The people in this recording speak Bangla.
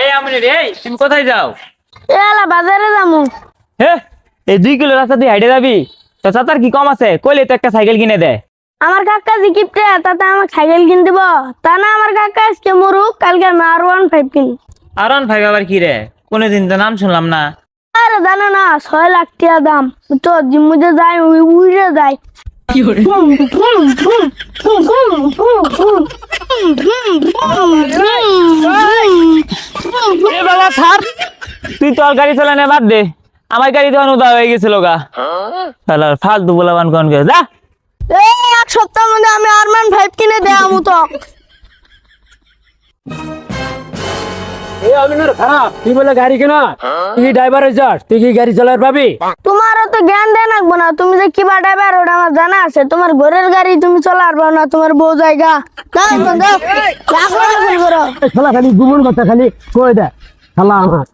এই আমনি রে, তুমি কোথায় যাও? এলা বাজারে যামু। হে, এই 2 কিলো রাস্তা তুই হাইটে যাবি? তো চাচার কি কম আছে? কইলে তো একটা সাইকেল কিনে দে। আমার কাকা জি কিপটে তাতে আমাকে সাইকেল কিনে দিব। তা না আমার কাকা আজকে মরুক, কালকে আমি R15 কিনি। আর 5 আবার কি রে? কোনদিন তো নাম শুনলাম না। আরে জানো না 6 লাখ টাকা দাম। তো জিম্মুজে যাই উড়ে যাই। এ বাবা ছাড়, তুই তোর গাড়ি চালানে বাদ দে। আমার গাড়ি তখন উদা হয়ে গেছিল গা। শালার ফালতু বলাবান কোন কে যা। এই এক সপ্তাহ মধ্যে আমি R15 কিনে দেয়ামু তো। এই আমিনুর খারাপ তুই বলে গাড়ি কেনা তুই ড্রাইভার হয়ে যাস তুই কি গাড়ি চালার পাবি তোমারও তো জ্ঞান দেন লাগবো না। তুমি যে কিবা ড্রাইভার ওটা আমার জানা আছে। তোমার ঘরের গাড়ি তুমি চলার পারো না, তোমার বউ জায়গা দাও দাও রাখো না ভুল করো। খেলা খালি গুমন কথা খালি কই দে খেলা আমার